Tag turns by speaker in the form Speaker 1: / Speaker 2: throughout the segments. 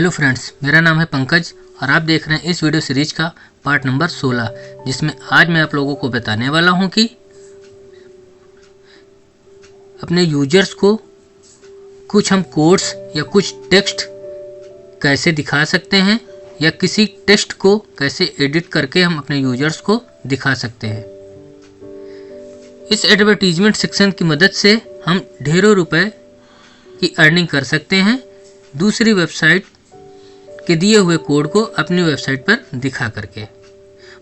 Speaker 1: Hello friends, मेरा नाम है पंकज और आप देख रहे हैं इस वीडियो सीरीज का पार्ट नंबर 16, जिसमें आज मैं आप लोगों को बताने वाला हूं कि अपने यूजर्स को कुछ हम कोड्स या कुछ टेक्स्ट कैसे दिखा सकते हैं या किसी टेक्स्ट को कैसे एडिट करके हम अपने यूजर्स को दिखा सकते हैं। इस एडवर्टीजमेंट सेक्शन की मदद से हम ढेरों रुपए की अर्निंग कर सकते हैं दूसरी वेबसाइट के दिए हुए कोड को अपनी वेबसाइट पर दिखा करके।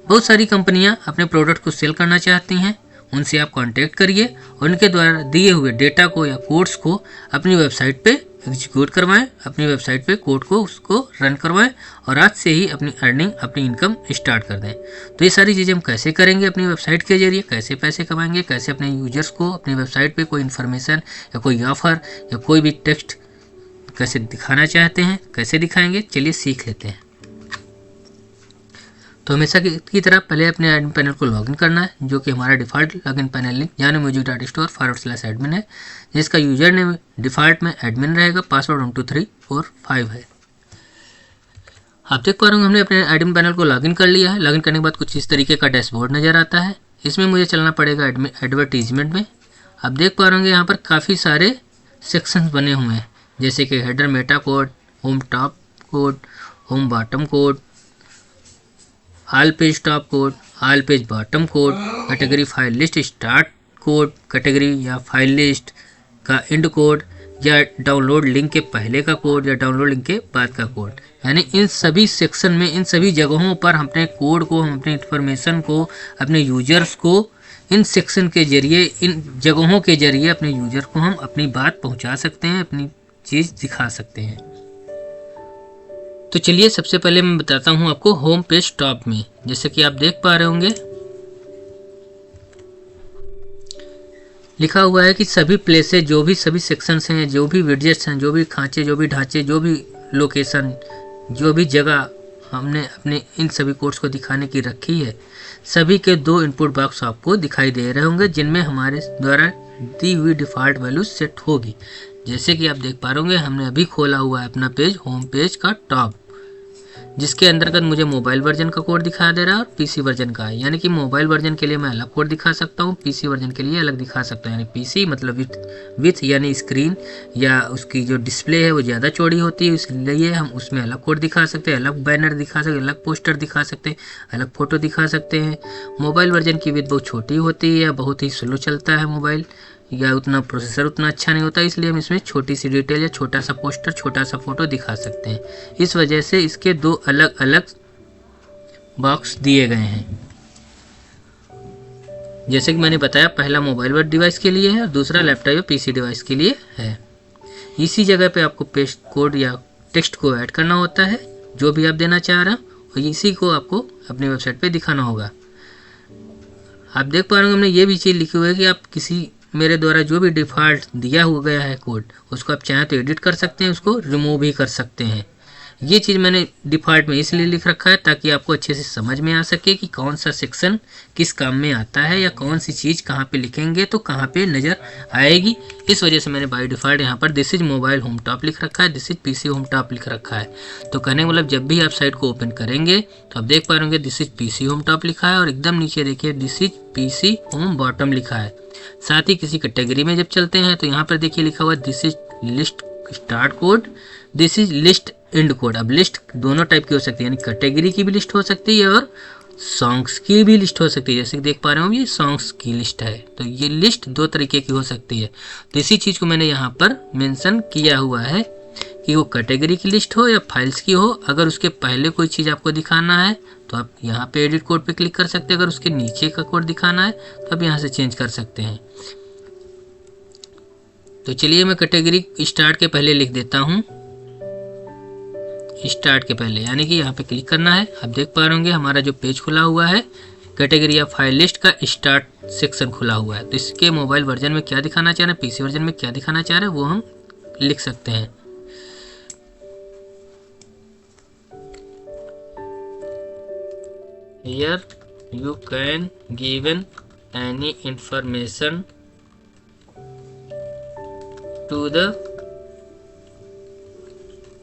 Speaker 1: बहुत सारी कंपनियां अपने प्रोडक्ट को सेल करना चाहती हैं, उनसे आप कांटेक्ट करिए और उनके द्वारा दिए हुए डेटा को या कोड्स को अपनी वेबसाइट पे एग्जीक्यूट करवाएं, अपनी वेबसाइट पे कोड को उसको रन करवाएं और आज से ही अपनी अर्निंग, अपनी इनकम स्टार्ट कर दें। तो ये सारी चीज़ें हम कैसे करेंगे अपनी वेबसाइट के जरिए, कैसे पैसे कमाएंगे, कैसे अपने यूजर्स को अपनी वेबसाइट पे कोई इन्फॉर्मेशन या कोई ऑफर या कोई भी टेक्स्ट कैसे दिखाना चाहते हैं, कैसे दिखाएंगे, चलिए सीख लेते हैं। तो हमेशा की तरह पहले अपने एडमिन पैनल को लॉगिन करना है, जो कि हमारा default login panel link JanuMusic.store/admin है, जिसका यूजर नेम डिफ़ॉल्ट में एडमिन रहेगा, पासवर्ड 12345 है। आप देख पा रहे होंगे हमने अपने एडमिन पैनल को लॉगिन कर लिया है। लॉगिन करने के बाद कुछ इस तरीके का डैशबोर्ड नज़र आता है। इसमें मुझे चलना पड़ेगा एडवर्टीजमेंट में। आप देख पा रहे होंगे यहाँ पर काफ़ी सारे सेक्शंस बने हुए हैं, जैसे कि header Meta code, home top code, home bottom code, all page top code, all page bottom code, category file list start code, category या फाइल लिस्ट का एंड कोड, या डाउनलोड लिंक के पहले का कोड या डाउनलोड लिंक के बाद का कोड। यानी इन सभी सेक्शन में, इन सभी जगहों पर हम अपने कोड को, हम अपने इंफॉर्मेशन को, अपने यूजर्स को इन सेक्शन के जरिए, इन जगहों के जरिए अपने यूजर को हम अपनी बात पहुंचा सकते हैं, अपनी चीज़ दिखा सकते हैं। तो चलिए सबसे पहले मैं बताता हूं आपको होम पेज टॉप में। जैसे कि आप देख पा रहे होंगे लिखा हुआ है कि सभी प्लेसेस, जो भी सभी सेक्शंस हैं, जो भी विडजेट्स हैं, जो भी खांचे, जो भी ढांचे, जो भी लोकेशन, जो भी जगह हमने अपने इन सभी कोड्स को दिखाने की रखी है, सभी के 2 इनपुट बॉक्स आपको दिखाई दे रहे होंगे, जिनमें हमारे द्वारा दी हुई डिफ़ॉल्ट वैल्यू सेट होगी। जैसे कि आप देख पा रहे होंगे हमने अभी खोला हुआ है अपना पेज, होम पेज का टॉप, जिसके अंतर्गत मुझे मोबाइल वर्जन का कोड दिखा दे रहा है और पीसी वर्जन का है। यानी कि मोबाइल वर्जन के लिए मैं अलग कोड दिखा सकता हूँ, पीसी वर्जन के लिए अलग दिखा सकता हूँ। यानी पीसी मतलब विथ यानी स्क्रीन या उसकी जो डिस्प्ले है वो ज़्यादा चौड़ी होती है, इसलिए हम उसमें अलग कोड दिखा सकते हैं, अलग बैनर दिखा सकते हैं, अलग पोस्टर दिखा सकते हैं, अलग फ़ोटो दिखा सकते हैं। मोबाइल वर्जन की विथ बहुत छोटी होती है या बहुत ही स्लो चलता है मोबाइल, या उतना प्रोसेसर उतना अच्छा नहीं होता, इसलिए हम इसमें छोटी सी डिटेल या छोटा सा पोस्टर, छोटा सा फोटो दिखा सकते हैं। इस वजह से इसके 2 अलग अलग बॉक्स दिए गए हैं। जैसे कि मैंने बताया, पहला मोबाइल डिवाइस के लिए है और दूसरा लैपटॉप या पीसी डिवाइस के लिए है। इसी जगह पे आपको पेस्ट कोड या टेक्स्ट को ऐड करना होता है, जो भी आप देना चाह रहे हैं, और इसी को आपको अपनी वेबसाइट पे दिखाना होगा। आप देख पा रहे होंगे हमने ये भी चीज़ लिखी हुई है कि आप किसी मेरे द्वारा जो भी डिफ़ॉल्ट दिया हुआ गया है कोड, उसको आप चाहें तो एडिट कर सकते हैं, उसको रिमूव भी कर सकते हैं। ये चीज़ मैंने डिफ़ॉल्ट में इसलिए लिख रखा है ताकि आपको अच्छे से समझ में आ सके कि कौन सा सेक्शन किस काम में आता है या कौन सी चीज़ कहाँ पे लिखेंगे तो कहाँ पे नज़र आएगी। इस वजह से मैंने बाय डिफ़ॉल्ट यहाँ पर this is mobile home top लिख रखा है, this is PC home top लिख रखा है। तो कहने का मतलब जब भी आप साइट को ओपन करेंगे तो आप देख पा रहे होंगे this is PC home top लिखा है और एकदम नीचे देखिए this is PC home bottom लिखा है। साथ ही किसी कैटेगरी में जब चलते हैं तो यहाँ पर देखिए लिखा हुआ this is list start code, this is list and code. अब लिस्ट दोनों टाइप की हो सकती है, यानी कैटेगरी की भी लिस्ट हो सकती है और सॉन्ग्स की भी लिस्ट हो सकती है। जैसे कि देख पा रहे हो ये सॉन्ग्स की लिस्ट है, तो ये लिस्ट 2 तरीके की हो सकती है। तो इसी चीज़ को मैंने यहाँ पर मेंशन किया हुआ है कि वो कैटेगरी की लिस्ट हो या फाइल्स की हो। अगर उसके पहले कोई चीज़ आपको दिखाना है तो आप यहाँ पे एडिट कोड पे क्लिक कर सकते हैं, अगर उसके नीचे का कोड दिखाना है तो आप यहाँ से चेंज कर सकते हैं। तो चलिए मैं कैटेगरी स्टार्ट के पहले लिख देता हूँ, स्टार्ट के पहले, यानी कि यहाँ पे क्लिक करना है। आप देख पा रहे होंगे हमारा जो पेज खुला हुआ है कैटेगरी या फाइल लिस्ट का स्टार्ट सेक्शन खुला हुआ है। तो इसके मोबाइल वर्जन में क्या दिखाना चाह रहे हैं, पीसी वर्जन में क्या दिखाना चाह रहे हैं, वो हम लिख सकते हैं। Here you can given any information to the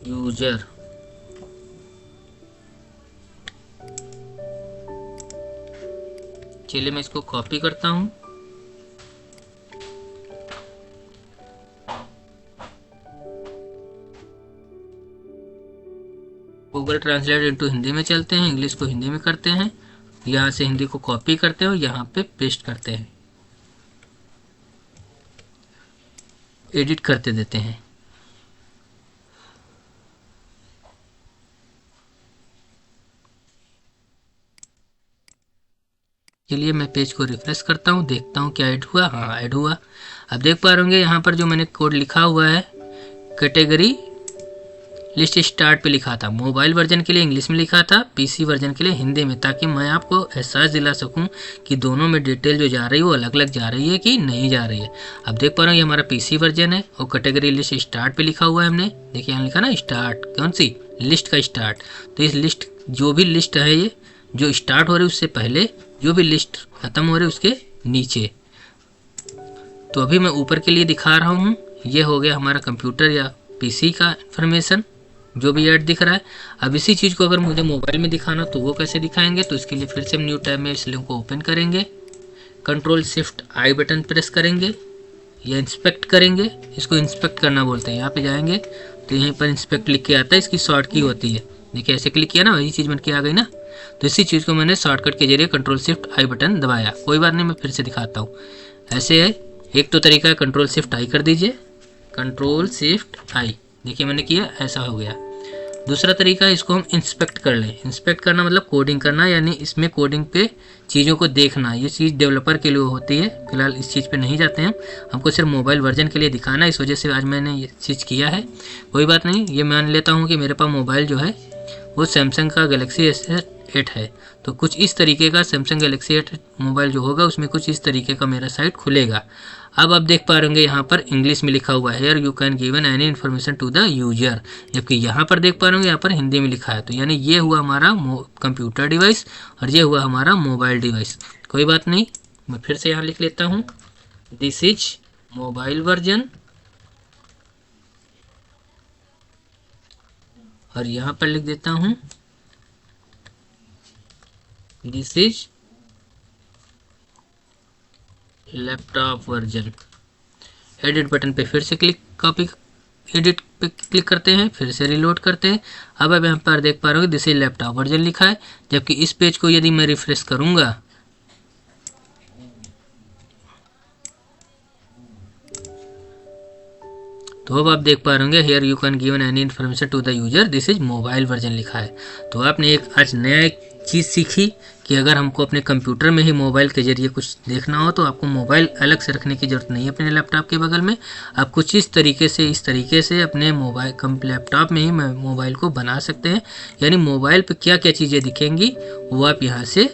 Speaker 1: user चलिए मैं इसको कॉपी करता हूँ। गूगल ट्रांसलेट इनटू हिंदी में चलते हैं, इंग्लिश को हिंदी में करते हैं, यहाँ से हिंदी को कॉपी करते हैं और यहाँ पे पेस्ट करते हैं, एडिट करते देते हैं। चलिए मैं पेज को रिफ्रेश करता हूँ, देखता हूँ क्या ऐड हुआ। हाँ ऐड हुआ। अब देख पा रहे होंगे यहाँ पर जो मैंने कोड लिखा हुआ है कैटेगरी लिस्ट स्टार्ट पे लिखा था, मोबाइल वर्जन के लिए इंग्लिश में लिखा था, पीसी वर्जन के लिए हिंदी में, ताकि मैं आपको एहसास दिला सकूं कि दोनों में डिटेल जो जा रही है वो अलग अलग जा रही है कि नहीं जा रही है। अब देख पा रहे हो ये हमारा पीसी वर्जन है और कैटेगरी लिस्ट स्टार्ट पे लिखा हुआ है हमने। देखिए यहाँ लिखा ना स्टार्ट, कौन सी लिस्ट का स्टार्ट। तो इस लिस्ट जो भी लिस्ट है ये जो स्टार्ट हो रही है उससे पहले, जो भी लिस्ट खत्म हो रही है उसके नीचे। तो अभी मैं ऊपर के लिए दिखा रहा हूँ, ये हो गया हमारा कंप्यूटर या पीसी का इंफॉर्मेशन जो भी ऐड दिख रहा है। अब इसी चीज़ को अगर मुझे मोबाइल में दिखाना तो वो कैसे दिखाएंगे, तो इसके लिए फिर से न्यू टैब में इस लिंक को ओपन करेंगे, कंट्रोल शिफ्ट आई बटन प्रेस करेंगे या इंस्पेक्ट करेंगे, इसको इंस्पेक्ट करना बोलते हैं। यहाँ पे जाएंगे तो यहीं पर इंस्पेक्ट लिख के आता है, इसकी शॉर्ट की होती है। देखिए ऐसे क्लिक किया ना, वही चीज़ बन के आ गई ना। तो इसी चीज़ को मैंने शॉर्टकट के जरिए कंट्रोल शिफ्ट आई बटन दबाया। कोई बात नहीं, मैं फिर से दिखाता हूँ। ऐसे है, एक तो तरीका है कंट्रोल शिफ्ट आई कर दीजिए, कंट्रोल शिफ्ट आई, देखिए मैंने किया, ऐसा हो गया। दूसरा तरीका है इसको हम इंस्पेक्ट कर लें। इंस्पेक्ट करना मतलब कोडिंग करना, यानी इसमें कोडिंग पे चीज़ों को देखना। ये चीज़ डेवलपर के लिए होती है, फिलहाल इस चीज़ पे नहीं जाते हैं, हमको सिर्फ मोबाइल वर्जन के लिए दिखाना है, इस वजह से आज मैंने ये चीज़ किया है। कोई बात नहीं, ये मान लेता हूँ कि मेरे पास मोबाइल जो है वो सैमसंग का गैलेक्सी S8 है। तो कुछ इस तरीके का सैमसंग गैलेक्सी 8 मोबाइल जो होगा उसमें कुछ इस तरीके का मेरा साइट खुलेगा। अब आप देख पा रहे होंगे यहाँ पर इंग्लिश में लिखा हुआ है here you can given any information to the user, जबकि यहाँ पर देख पा रहे होंगे यहाँ पर हिंदी में लिखा है। तो यानी ये हुआ हमारा कंप्यूटर डिवाइस और ये हुआ हमारा मोबाइल डिवाइस। कोई बात नहीं, मैं फिर से यहाँ लिख लेता हूँ, दिस इज मोबाइल वर्जन, और यहाँ पर लिख देता हूँ this is laptop version. Edit button पे फिर से कॉपी एडिट पे क्लिक करते हैं, फिर से रिलोड करते हैं। अब यहाँ पर देख पा रहे हो दिस इज लैपटॉप वर्जन लिखा है, जबकि इस पेज को यदि मैं रिफ्रेश करूंगा तो अब आप देख पा रहे होंगे here you can given any information to the user, this is mobile version लिखा है। तो आपने एक आज नया एक चीज़ सीखी कि अगर हमको अपने कंप्यूटर में ही मोबाइल के जरिए कुछ देखना हो तो आपको मोबाइल अलग से रखने की ज़रूरत नहीं है अपने लैपटॉप के बगल में। आप कुछ इस तरीके से अपने मोबाइल लैपटॉप में ही मोबाइल को बना सकते हैं। यानी मोबाइल पे क्या क्या चीज़ें दिखेंगी वो आप यहाँ से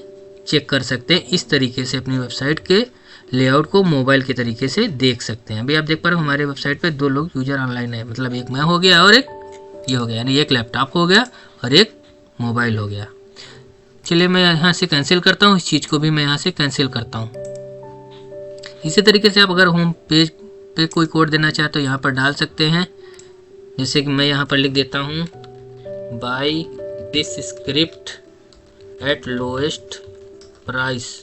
Speaker 1: चेक कर सकते हैं। इस तरीके से अपनी वेबसाइट के लेआउट को मोबाइल के तरीके से देख सकते हैं। अभी आप देख पा रहे हो हमारे वेबसाइट पे 2 लोग यूजर ऑनलाइन है, मतलब एक मैं हो गया और एक ये हो गया, यानी एक लैपटॉप हो गया और एक मोबाइल हो गया। चलिए मैं यहाँ से कैंसिल करता हूँ, इस चीज़ को भी मैं यहाँ से कैंसिल करता हूँ। इसी तरीके से आप अगर होम पेज पे कोई कोड देना चाहे तो यहाँ पर डाल सकते हैं। जैसे कि मैं यहाँ पर लिख देता हूँ by this script at lowest price.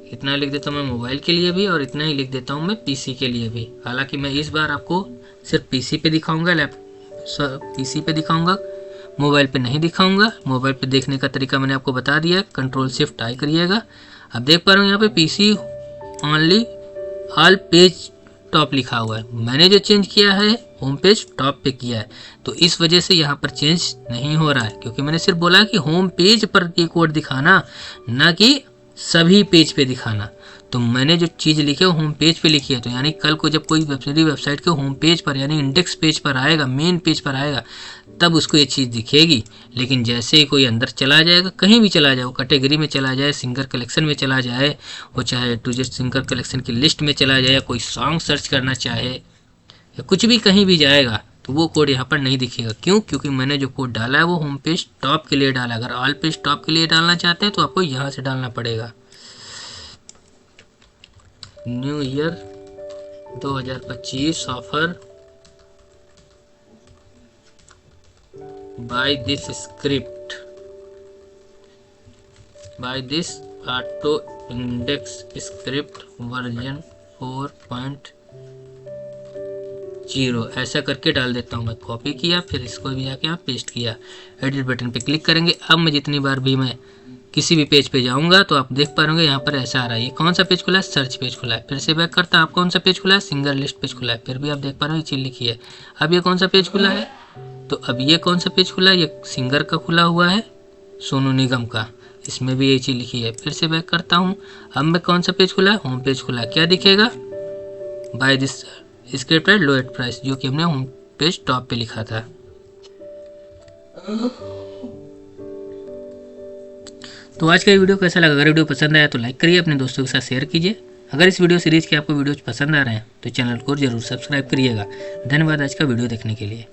Speaker 1: इतना लिख देता हूँ मैं मोबाइल के लिए भी और इतना ही लिख देता हूँ मैं पीसी के लिए भी। हालांकि मैं इस बार आपको सिर्फ पीसी पे दिखाऊंगा, पीसी पे दिखाऊंगा, मोबाइल पे नहीं दिखाऊंगा। मोबाइल पे देखने का तरीका मैंने आपको बता दिया, कंट्रोल शिफ्ट आई करिएगा। अब देख पा रहे हो यहाँ पे PC only all page top लिखा हुआ है, मैंने जो चेंज किया है होम पेज टॉप पे किया है। तो इस वजह से यहाँ पर चेंज नहीं हो रहा है, क्योंकि मैंने सिर्फ बोला कि होम पेज पर ये कोड दिखाना, ना कि सभी पेज पे दिखाना। तो मैंने जो चीज़ लिखी है होम पेज पे लिखी है। तो यानी कल को जब कोई वेबसाइट के होम पेज पर यानी इंडेक्स पेज पर आएगा, मेन पेज पर आएगा, तब उसको ये चीज़ दिखेगी। लेकिन जैसे ही कोई अंदर चला जाएगा, कहीं भी चला जाए, वो कैटेगरी में चला जाए, सिंगर कलेक्शन में चला जाए, वो चाहे टू जस्ट सिंगर कलेक्शन की लिस्ट में चला जाए, या कोई सॉन्ग सर्च करना चाहे या कुछ भी कहीं भी जाएगा, तो वो कोड यहाँ पर नहीं दिखेगा। क्यों? क्योंकि मैंने जो कोड डाला है वो होम पेज टॉप के लिए डाला। अगर ऑल पेज टॉप के लिए डालना चाहते हैं तो आपको यहाँ से डालना पड़ेगा। New year 2025 offer by this script. By this auto index script version 4.0 ऐसा करके डाल देता हूँ मैं। कॉपी किया, फिर इसको भी जाके यहाँ पेस्ट किया। एडिट बटन पे क्लिक करेंगे। अब मैं जितनी बार भी मैं किसी भी पेज पे जाऊंगा तो आप देख पा रहे होंगे यहाँ पर ऐसा आ रहा है। ये कौन सा पेज खुला है? सर्च पेज खुला है। फिर से बैक करता, आप कौन सा पेज खुला है? सिंगल लिस्ट पेज खुला है। फिर भी आप देख पा रहे हो ये चीज़ लिखी है। अब ये कौन सा पेज खुला है? तो अब ये कौन सा पेज खुला है? ये सिंगर का खुला हुआ है, सोनू निगम का, इसमें भी यही चीज़ लिखी है। फिर से बैक करता हूँ। अब मैं कौन सा पेज खुला है? होम पेज खुला है। क्या दिखेगा? By this script at low at price, जो कि हमने होम पेज टॉप पे लिखा था। तो आज का ये वीडियो कैसा लगा? अगर वीडियो पसंद आया तो लाइक करिए, अपने दोस्तों के साथ शेयर कीजिए। अगर इस वीडियो सीरीज के आपको वीडियोज पसंद आ रहे हैं तो चैनल को जरूर सब्सक्राइब करिएगा। धन्यवाद आज का वीडियो देखने के लिए।